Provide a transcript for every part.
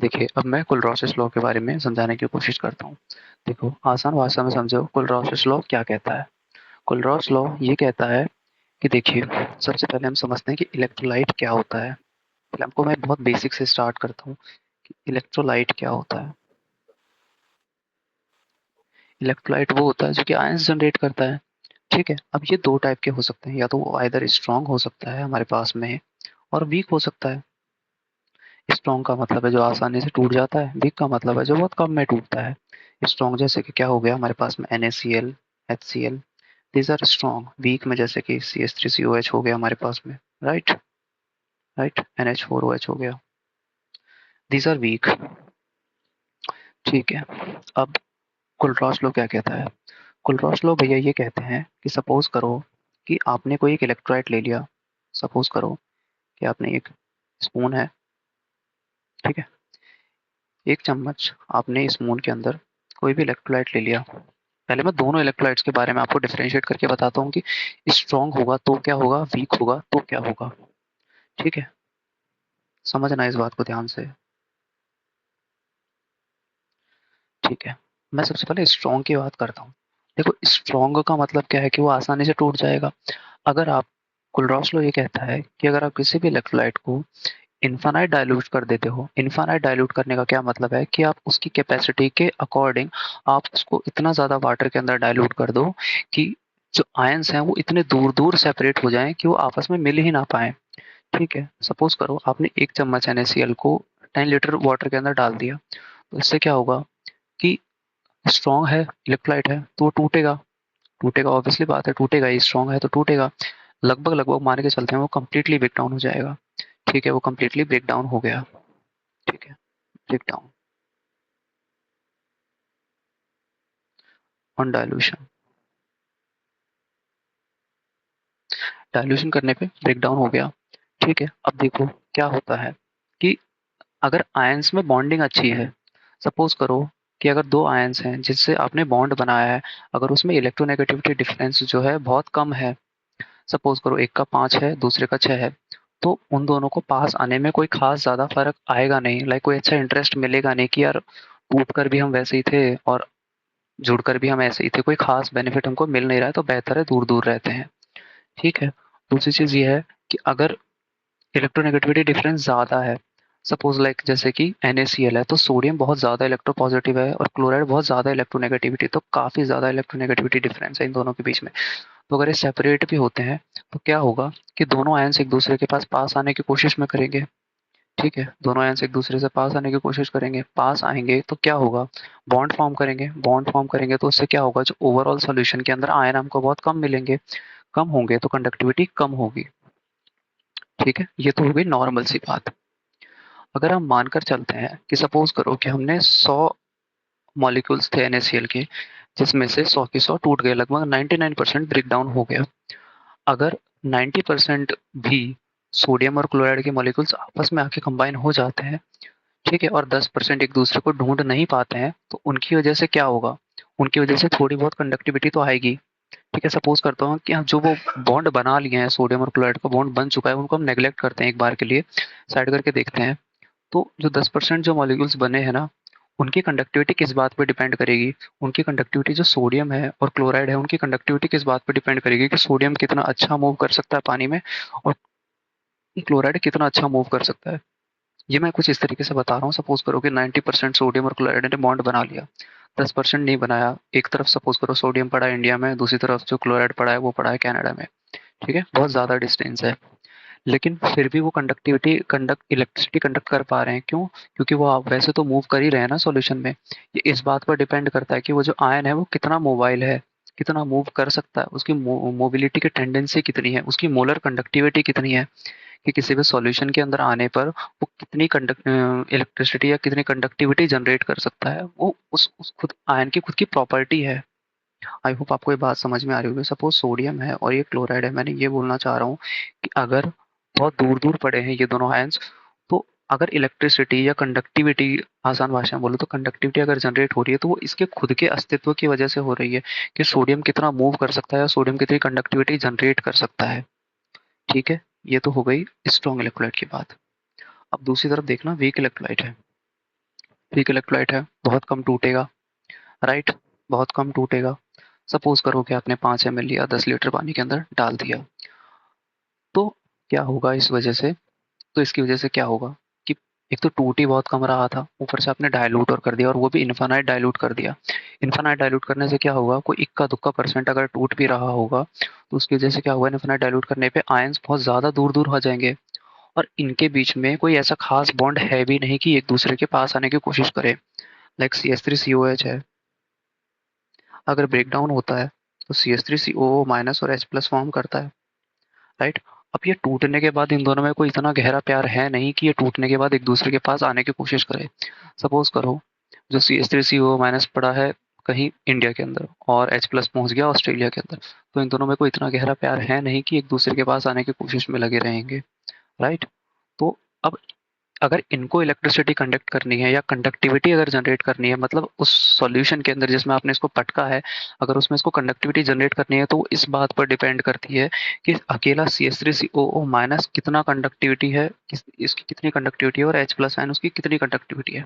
देखिए, अब मैं कुलरॉसेस लॉ के बारे में समझाने की कोशिश करता हूँ। देखो, आसान भाषा में समझो कुलरॉसेस लॉ क्या कहता है। कुलरॉस लॉ ये कहता है कि देखिए, सबसे पहले हम समझते हैं कि इलेक्ट्रोलाइट क्या होता है। पहले आपको मैं बहुत बेसिक से स्टार्ट करता हूँ कि इलेक्ट्रोलाइट क्या होता है। इलेक्ट्रोलाइट वो होता है जो कि आयंस जनरेट करता है, ठीक है? अब ये 2 टाइप के हो सकते हैं, या तो वो आइदर स्ट्रॉन्ग हो सकता है हमारे पास में और वीक हो सकता है। स्ट्रॉन्ग का मतलब है जो आसानी से टूट जाता है, वीक का मतलब है जो बहुत कम में टूटता है। स्ट्रॉन्ग जैसे कि क्या हो गया हमारे पास में NaCl, HCl, these are strong. Weak में जैसे कि CH3COH हो गया हमारे पास में, राइट राइट, NH4OH हो गया, दीज आर वीक, ठीक है। अब कुलरॉस लॉ क्या कहता है? कुलरॉस लॉ भैया ये कहते हैं कि सपोज करो कि आपने कोई एक इलेक्ट्रोलाइट ले लिया। सपोज करो कि आपने एक स्पून है, ठीक है, एक चम्मच आपने स्पून के अंदर कोई भी इलेक्ट्रोलाइट ले लिया। पहले मैं दोनों इलेक्ट्रोलाइट्स के बारे में आपको डिफरेंशिएट करके बताता हूँ कि स्ट्रॉन्ग होगा तो क्या होगा, वीक होगा तो क्या होगा, ठीक है? समझना इस बात को ध्यान से, ठीक है। मैं सबसे पहले स्ट्रॉन्ग की बात करता हूँ। देखो, स्ट्रॉन्ग का मतलब क्या है कि वो आसानी से टूट जाएगा। अगर आप, कुलरॉस लॉ ये कहता है कि अगर आप किसी भी इलेक्ट्रोलाइट को इनफाइनाइट डाइल्यूट कर देते हो। इनफाइनाइट डाइल्यूट करने का क्या मतलब है कि आप उसकी कैपेसिटी के अकॉर्डिंग आप उसको इतना ज़्यादा वाटर के अंदर डाइल्यूट कर दो कि जो आयंस हैं वो इतने दूर-दूर सेपरेट हो जाएँ कि वो आपस में मिल ही ना पाएँ, ठीक है? सपोज़ करो आपने 1 चम्मच NaCl को 10 लीटर वाटर के अंदर डाल दिया, तो इससे क्या होगा कि स्ट्रॉन्ग है, इलेक्ट्रोलाइट है, तो वो टूटेगा। टूटेगा, ऑब्वियसली बात है, टूटेगा ही, स्ट्रॉन्ग है तो टूटेगा। लगभग-लगभग मान के चलते हैं वो कंप्लीटली ब्रेक डाउन हो जाएगा, ठीक है? वो कंप्लीटली ब्रेक डाउन हो गया, ठीक है? Break down on dilution. Dilution करने पे ब्रेक डाउन हो गया, ठीक है? अब देखो क्या होता है कि अगर आयंस में बॉन्डिंग अच्छी है, सपोज़ करो कि अगर 2 आयंस हैं जिससे आपने बॉन्ड बनाया है, अगर उसमें इलेक्ट्रोनेगेटिविटी डिफरेंस जो है बहुत कम है, सपोज़ करो एक का 5 है, दूसरे का 6 है, तो उन दोनों को पास आने में कोई ख़ास ज़्यादा फ़र्क आएगा नहीं, लाइक कोई अच्छा इंटरेस्ट मिलेगा नहीं कि यार टूट कर भी हम वैसे ही थे और जुड़कर भी हम ऐसे ही थे, कोई ख़ास बेनिफिट हमको मिल नहीं रहा है, तो बेहतर है दूर-दूर रहते हैं, ठीक है? दूसरी चीज़ ये है कि अगर इलेक्ट्रोनेगेटिविटी डिफरेंस ज़्यादा है, सपोज़ लाइक जैसे कि NaCl है, तो सोडियम बहुत ज़्यादा इलेक्ट्रोपॉजिटिव है और क्लोराइड बहुत ज़्यादा इलेक्ट्रोनेगेटिविटी, तो काफ़ी ज़्यादा इलेक्ट्रोनेगेटिविटी डिफरेंस है इन दोनों के बीच में। तो अगर ये सेपरेट भी होते हैं, तो क्या होगा कि दोनों आयंस एक दूसरे के पास आने की कोशिश में करेंगे, ठीक है? दोनों आयंस एक दूसरे से पास आने की कोशिश करेंगे, पास आएँगे तो क्या होगा? बॉन्ड फॉर्म करेंगे, बॉन्ड फॉर्म करेंगे तो उससे क्या होगा, जो ओवरऑल सॉल्यूशन के अंदर आयन हमको बहुत कम मिलेंगे, कम होंगे तो कंडक्टिविटी कम होगी, ठीक है? ये तो हो गई नॉर्मल सी बात। अगर हम मानकर चलते हैं कि सपोज़ करो कि हमने 100 मॉलिक्यूल्स थे NaCl के, जिसमें से 100 के 100 टूट गए, लगभग 99% ब्रेक डाउन हो गया। अगर 90% भी सोडियम और क्लोराइड के मॉलिक्यूल्स आपस में आके कंबाइन हो जाते हैं, ठीक है, और 10% एक दूसरे को ढूंढ नहीं पाते हैं, तो उनकी वजह से क्या होगा? उनकी वजह से थोड़ी बहुत कंडक्टिविटी तो आएगी, ठीक है? सपोज करता हूँ कि हम जो वो बॉन्ड बना लिए हैं, सोडियम और क्लोराइड का बॉन्ड बन चुका है, उनको हम नेग्लेक्ट करते हैं एक बार के लिए, साइड करके देखते हैं, तो जो 10% जो मॉलिक्यूल्स बने हैं ना, उनकी कंडक्टिविटी किस बात पे डिपेंड करेगी? उनकी कंडक्टिविटी, जो सोडियम है और क्लोराइड है, उनकी कंडक्टिविटी किस बात पे डिपेंड करेगी कि सोडियम कितना अच्छा मूव कर सकता है पानी में और क्लोराइड कितना अच्छा मूव कर सकता है। ये मैं कुछ इस तरीके से बता रहा हूँ। सपोज करो कि 90% सोडियम और क्लोराइड ने बॉन्ड बना लिया, 10% नहीं बनाया। एक तरफ सपोज करो सोडियम पड़ा है इंडिया में, दूसरी तरफ जो क्लोराइड पड़ा है वो पड़ा है कनाडा में, ठीक है? बहुत ज़्यादा डिस्टेंस है। लेकिन फिर भी वो इलेक्ट्रिसिटी कंडक्ट कर पा रहे हैं, क्यों? क्योंकि वो आप वैसे तो मूव कर ही रहे हैं ना सॉल्यूशन में। ये इस बात पर डिपेंड करता है कि वो जो आयन है वो कितना मोबाइल है, कितना मूव कर सकता है, उसकी मोबिलिटी की टेंडेंसी कितनी है, उसकी मोलर कंडक्टिविटी कितनी है, कि किसी भी सॉल्यूशन के अंदर आने पर वो कितनी इलेक्ट्रिसिटी या कितनी कंडक्टिविटी जनरेट कर सकता है, वो उस खुद आयन की खुद की प्रॉपर्टी है। आई होप आपको ये बात समझ में आ रही होगी। सपोज सोडियम है और ये क्लोराइड है, मैंने ये बोलना चाह रहा हूँ कि अगर बहुत दूर दूर पड़े हैं ये दोनों आयंस, तो अगर इलेक्ट्रिसिटी या कंडक्टिविटी, आसान भाषा में बोलो तो कंडक्टिविटी अगर जनरेट हो रही है, तो वो इसके खुद के अस्तित्व की वजह से हो रही है कि सोडियम कितना मूव कर सकता है, सोडियम कितनी कंडक्टिविटी जनरेट कर सकता है, ठीक है? ये तो हो गई स्ट्रॉन्ग इलेक्ट्रोलाइट की बात। अब दूसरी तरफ देखना, वीक इलेक्ट्रोलाइट है, वीक इलेक्ट्रोलाइट है, बहुत कम टूटेगा, राइट, बहुत कम टूटेगा। सपोज करो कि आपने 5 ml लिया, 10 लीटर पानी के अंदर डाल दिया, तो क्या होगा इस वजह से, तो इसकी वजह से क्या होगा कि एक तो टूट ही बहुत कम रहा था, ऊपर से आपने डायलूट और कर दिया, और वो भी इन्फानाइट डायलूट कर दिया। इन्फानाइट डायलूट करने से क्या होगा, कोई इक्का दुक्का परसेंट अगर टूट भी रहा होगा, तो उसकी वजह से क्या होगा, इन्फानाइट डायलूट करने पे आयंस बहुत ज़्यादा दूर-दूर हो जाएँगे, और इनके बीच में कोई ऐसा खास बॉन्ड है भी नहीं कि एक दूसरे के पास आने की कोशिश करे। लाइक CH3COH है, अगर ब्रेकडाउन होता है तो CH3COO माइनस और H+ फॉर्म करता है, राइट। अब ये टूटने के बाद इन दोनों में कोई इतना गहरा प्यार है नहीं कि ये टूटने के बाद एक दूसरे के पास आने की कोशिश करे। सपोज करो जो CH3COO माइनस पड़ा है कहीं इंडिया के अंदर, और H+ पहुंच गया ऑस्ट्रेलिया के अंदर, तो इन दोनों में कोई इतना गहरा प्यार है नहीं कि एक दूसरे के पास आने की कोशिश में लगे रहेंगे, राइट। तो अब अगर इनको इलेक्ट्रिसिटी कंडक्ट करनी है या कंडक्टिविटी अगर जनरेट करनी है, मतलब उस सॉल्यूशन के अंदर जिसमें आपने इसको पटका है, अगर उसमें इसको कंडक्टिविटी जनरेट करनी है, तो वो इस बात पर डिपेंड करती है कि अकेला CH3COO माइनस कितना कंडक्टिविटी है, इसकी कितनी कंडक्टिविटी है, और H+ आयन उसकी कितनी कंडक्टिविटी है।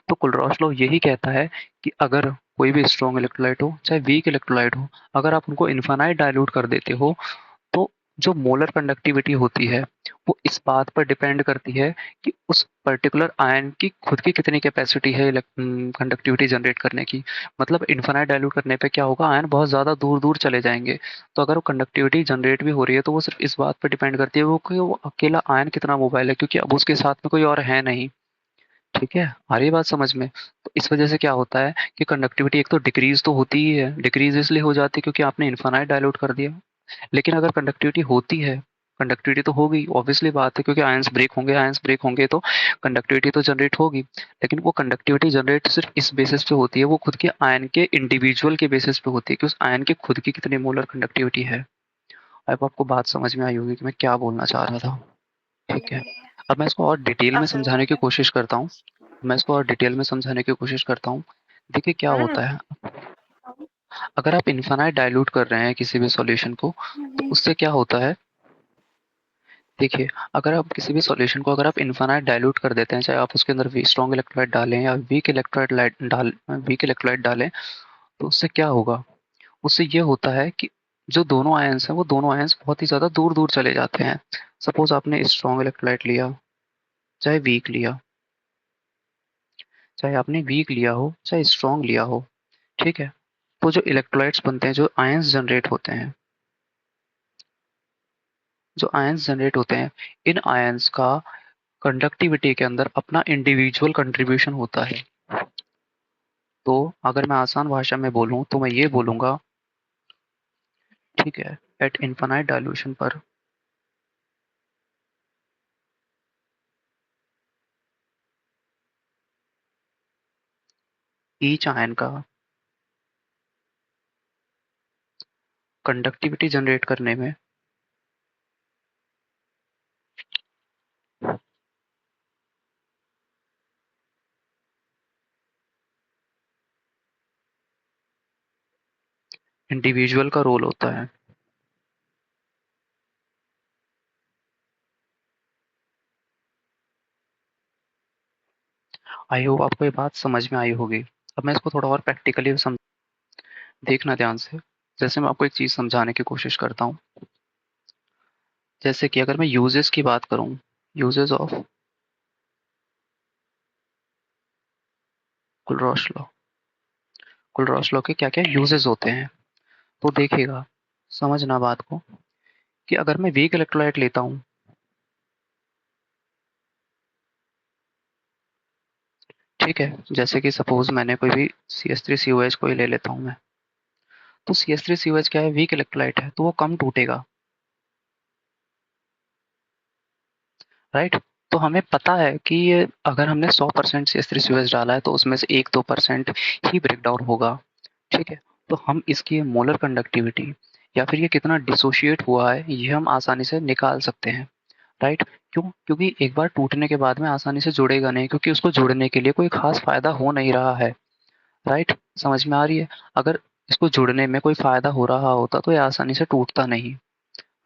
तो कुलरॉस लॉ यही कहता है कि अगर कोई भी स्ट्रॉन्ग इलेक्ट्रोलाइट हो चाहे वीक इलेक्ट्रोलाइट हो, अगर आप उनको इन्फानाइट डायल्यूट कर देते हो, तो जो मोलर कंडक्टिविटी होती है वो इस बात पर डिपेंड करती है कि उस पर्टिकुलर आयन की खुद की कितनी कैपेसिटी है कंडक्टिविटी जनरेट करने की। मतलब इन्फानाइट डायल्यूट करने पे क्या होगा, आयन बहुत ज़्यादा दूर दूर चले जाएंगे, तो अगर वो कंडक्टिविटी जनरेट भी हो रही है तो वो सिर्फ इस बात पर डिपेंड करती है वो कि वो अकेला आयन कितना मोबाइल है, क्योंकि अब उसके साथ में कोई और है नहीं। ठीक है, आ रही है बात समझ में? तो इस वजह से क्या होता है कि कंडक्टिविटी एक तो डिक्रीज तो होती ही है, डिक्रीज इसलिए हो जाती है क्योंकि आपने इन्फानाइट डायल्यूट कर दिया। लेकिन अगर कंडक्टिविटी होती है, कंडक्टिविटी तो होगी, ऑब्वियसली बात है, क्योंकि आयंस ब्रेक होंगे तो कंडक्टिविटी तो जनरेट होगी। लेकिन वो कंडक्टिविटी जनरेट सिर्फ इस बेसिस पे होती है, वो खुद के आयन के इंडिविजुअल के बेसिस पे होती है कि उस आयन की खुद की कितनी मोलर कंडक्टिविटी है। अब आपको बात समझ में आई होगी कि मैं क्या बोलना चाह रहा था। ठीक है, अब मैं इसको और डिटेल में समझाने की कोशिश करता हूँ, देखिए क्या होता है, अगर आप इन्फानाइट डाइल्यूट कर रहे हैं किसी भी सॉल्यूशन को, तो उससे क्या होता है, देखिए, अगर आप किसी भी सॉल्यूशन को अगर आप इन्फानाइट डाइल्यूट कर देते हैं, चाहे आप उसके अंदर वी स्ट्रॉन्ग इलेक्ट्रोलाइट डालें या वीक इलेक्ट्रोलाइट डालें, तो उससे क्या होगा? उससे ये होता है कि जो दोनों आयंस हैं, वो दोनों आयंस बहुत ही ज़्यादा दूर-दूर चले जाते हैं। सपोज़ आपने स्ट्रॉन्ग इलेक्ट्रोलाइट लिया, चाहे वीक लिया, चाहे आपने वीक लिया हो, चाहे स्ट्रॉन्ग लिया हो, ठीक है? तो जो इलेक्ट्रोलाइट्स बनते हैं, जो आयंस जनरेट होते हैं, इन आयंस का कंडक्टिविटी के अंदर अपना इंडिविजुअल कंट्रीब्यूशन होता है। तो अगर मैं आसान भाषा में बोलूँ तो मैं ये बोलूँगा, ठीक है, एट इनफाइनाइट डाइल्यूशन पर ईच आयन का कंडक्टिविटी जनरेट करने में इंडिविजुअल का रोल होता है। आई होप आपको ये बात समझ में आई होगी। अब मैं इसको थोड़ा और प्रैक्टिकली देखना ध्यान से। जैसे मैं आपको एक चीज़ समझाने की कोशिश करता हूँ, जैसे कि अगर मैं यूजेस की बात करूँ, यूजेस ऑफ कुलरॉस लॉ, कुलरॉस लॉ के क्या-क्या यूजेस होते हैं, तो देखिएगा, समझना बात को, कि अगर मैं वीक इलेक्ट्रोलाइट लेता हूँ, ठीक है, जैसे कि सपोज मैंने कोई भी CH3COH को ही ले लेता हूँ मैं, तो CH3COH क्या है, वीक इलेक्ट्रोलाइट है, तो वो कम टूटेगा, राइट। तो हमें पता है कि ये अगर हमने 100% CH3COH डाला है तो उसमें से 1-2% ही ब्रेक डाउन होगा, ठीक है। तो हम इसकी मोलर कंडक्टिविटी या फिर ये कितना डिसोशिएट हुआ है, ये हम आसानी से निकाल सकते हैं, राइट। क्यों? क्योंकि एक बार टूटने के बाद में आसानी से जुड़ेगा नहीं, क्योंकि उसको जुड़ने के लिए कोई खास फायदा हो नहीं रहा है, राइट। समझ में आ रही है? अगर इसको जुड़ने में कोई फायदा हो रहा होता तो ये आसानी से टूटता नहीं,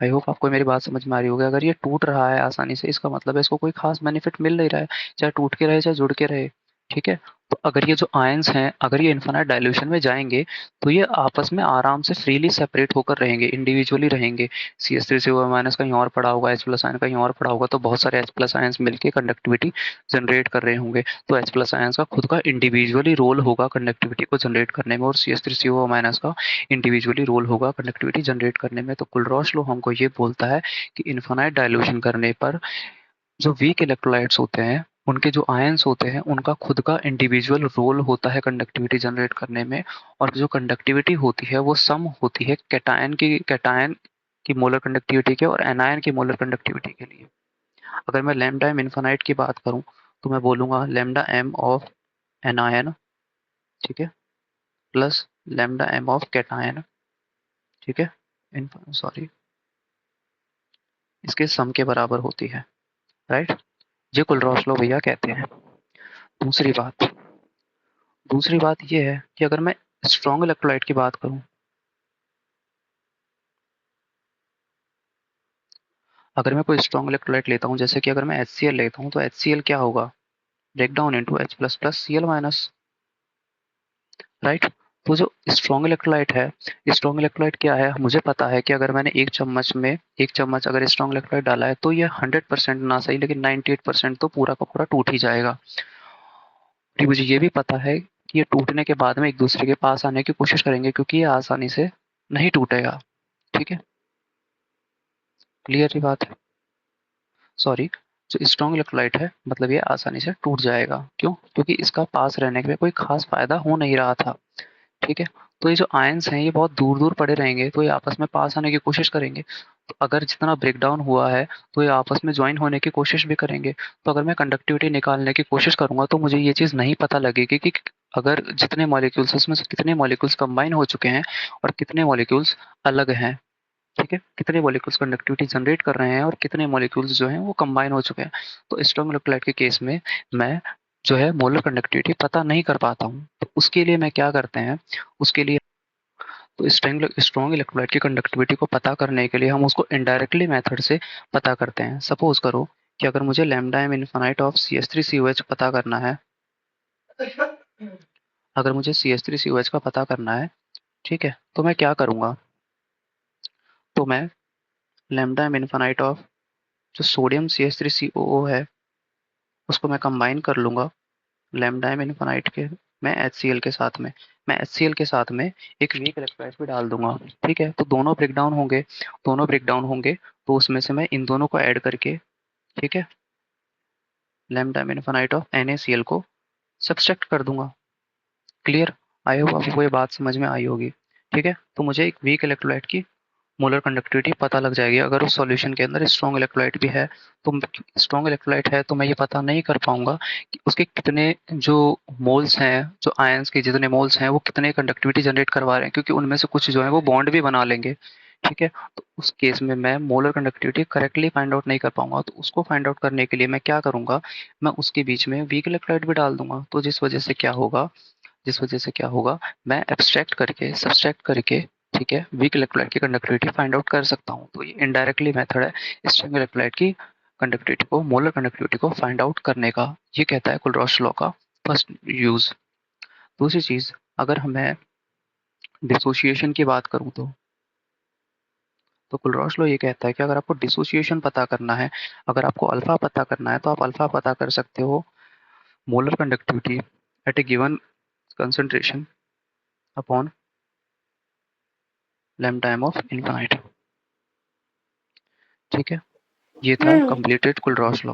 आई होप आपको मेरी बात समझ में आ रही होगी। अगर ये टूट रहा है आसानी से, इसका मतलब है इसको कोई खास बेनिफिट मिल नहीं रहा है, चाहे टूट के रहे चाहे जुड़ के रहे। ठीक है, तो अगर ये जो आयंस हैं अगर ये इन्फिनाइट डाइल्यूशन में जाएंगे तो ये आपस में आराम से फ्रीली सेपरेट होकर रहेंगे, इंडिविजुअली रहेंगे। CH3COO- कहीं और पड़ा होगा, H+ आयन कहीं और पड़ा होगा, तो बहुत सारे H+ आयंस मिलकर कंडक्टिविटी जनरेट कर रहे होंगे। तो H+ आयंस का खुद का इंडिविजुअली रोल होगा कंडक्टिविटी को जनरेट करने में, और CH3COO- का इंडिविजुअली रोल होगा कंडक्टिविटी जनरेट करने में। तो कुलरॉस लॉ हमको ये बोलता है कि इन्फिनाइट डाइल्यूशन करने पर जो वीक इलेक्ट्रोलाइट्स होते हैं, उनके जो आयंस होते हैं, उनका खुद का इंडिविजुअल रोल होता है कंडक्टिविटी जनरेट करने में। और जो कंडक्टिविटी होती है वो सम होती है कैटायन की मोलर कंडक्टिविटी के और एनायन की मोलर कंडक्टिविटी के लिए। अगर मैं लैम्डा एम इन्फिनाइट की बात करूं तो मैं बोलूंगा लैम्डा एम ऑफ एनायन, ठीक है, plus lambda M of cation, ठीक है, सॉरी, इसके सम के बराबर होती है, राइट। ये कुलरॉस लॉ भैया कहते हैं। दूसरी बात दूसरी बात ये है कि अगर मैं स्ट्रॉन्ग इलेक्ट्रोलाइट की बात करूं, अगर मैं कोई स्ट्रॉन्ग इलेक्ट्रोलाइट लेता हूं, जैसे कि अगर मैं HCl लेता हूं, तो HCl क्या होगा, break down into H plus plus Cl minus, right. तो जो स्ट्रॉन्ग इलेक्ट्रोलाइट है, स्ट्रॉन्ग इलेक्ट्रोलाइट क्या है, मुझे पता है कि अगर मैंने एक चम्मच अगर स्ट्रॉन्ग इलेक्ट्रोलाइट डाला है तो ये 100% ना सही लेकिन 98% तो पूरा का पूरा टूट ही जाएगा। फिर मुझे ये भी पता है कि ये टूटने के बाद में एक दूसरे के पास आने की कोशिश करेंगे, क्योंकि ये आसानी से नहीं टूटेगा। ठीक है, क्लियर ही बात है। सॉरी, जो स्ट्रॉन्ग इलेक्ट्रोलाइट है मतलब ये आसानी से टूट जाएगा। क्यों? क्योंकि इसका पास रहने के कोई खास फायदा हो नहीं रहा था। ठीक है, तो ये जो आयंस हैं ये बहुत दूर दूर पड़े रहेंगे, तो ये आपस में पास आने की कोशिश करेंगे। तो अगर जितना ब्रेक डाउन हुआ है तो ये आपस में ज्वाइन होने की कोशिश भी करेंगे। तो अगर मैं कंडक्टिविटी निकालने की कोशिश करूंगा तो मुझे ये चीज़ नहीं पता लगेगी कि अगर जितने मॉलिक्यूल्स उसमें से कितने मॉलिक्यूल्स कंबाइन हो चुके हैं और कितने मॉलिक्यूल्स अलग हैं। ठीक है, कितने मॉलिक्यूल्स कंडक्टिविटी जनरेट कर रहे हैं और कितने मॉलिक्यूल्स जो हैं वो कंबाइन हो चुके हैं। तो स्ट्रॉन्ग इलेक्ट्रोलाइट के केस में मैं जो है मोलर कंडक्टिविटी पता नहीं कर पाता हूँ। तो उसके लिए मैं क्या करते हैं, उसके लिए तो स्ट्रॉन्ग इलेक्ट्रोलाइट की कंडक्टिविटी को पता करने के लिए हम उसको इनडायरेक्टली मेथड से पता करते हैं। सपोज करो कि अगर मुझे lambda M infinite of CH3COH पता करना है, अगर मुझे CH3COH का पता करना है, ठीक है, तो मैं क्या करूँगा, तो मैं लैम्डा एम इनफाइनाइट ऑफ जो सोडियम CH3COO है उसको मैं कंबाइन कर लूँगा लैम्डा एम इनफाइनाइट के मैं HCl के साथ में, मैं HCl के साथ में एक वीक इलेक्ट्रोलाइट भी डाल दूंगा। ठीक है, तो दोनों ब्रेकडाउन होंगे तो उसमें से मैं इन दोनों को ऐड करके, ठीक है, lambda M infinite of NaCl को सब्सट्रैक्ट कर दूंगा। क्लियर? आई होप आपको ये बात समझ में आई होगी। ठीक है, तो मुझे एक वीक इलेक्ट्रोलाइट की मोलर कंडक्टिविटी पता लग जाएगी। अगर उस सॉल्यूशन के अंदर स्ट्रॉन्ग इलेक्ट्रोलाइट भी है तो स्ट्रॉन्ग इलेक्ट्रोलाइट है तो मैं ये पता नहीं कर पाऊंगा कि उसके कितने जो मोल्स हैं, जो आयंस के जितने मोल्स हैं वो कितने कंडक्टिविटी जनरेट करवा रहे हैं, क्योंकि उनमें से कुछ जो है वो बॉन्ड भी बना लेंगे। ठीक है, तो उस केस में मैं molar conductivity correctly find out नहीं कर पाऊंगा। तो उसको फाइंड आउट करने के लिए मैं क्या करूंगा, मैं उसके बीच में वीक इलेक्ट्रोलाइट भी डाल दूंगा। तो जिस वजह से क्या होगा, मैं एब्स्ट्रैक्ट करके सब्सट्रैक्ट करके, ठीक है, वीक इलेक्ट्रोलाइट की कंडक्टिविटी फाइंड आउट कर सकता हूँ। तो ये इनडायरेक्टली मेथड है स्ट्रिंग इलेक्ट्रोलाइट की कंडक्टिविटी को, मोलर कंडक्टिविटी को फाइंड आउट करने का। ये कहता है कुलरॉस लॉ का फर्स्ट यूज। दूसरी चीज, अगर मैं डिसोसिएशन की बात करूँ तो कुलरॉस लॉ ये कहता है कि अगर आपको डिसोसिएशन पता करना है, अगर आपको अल्फा पता करना है, तो आप अल्फा पता कर सकते हो molar conductivity at a given concentration upon lambda M of infinite. ठीक है, ये था हम्म। Completed कुलरॉस law.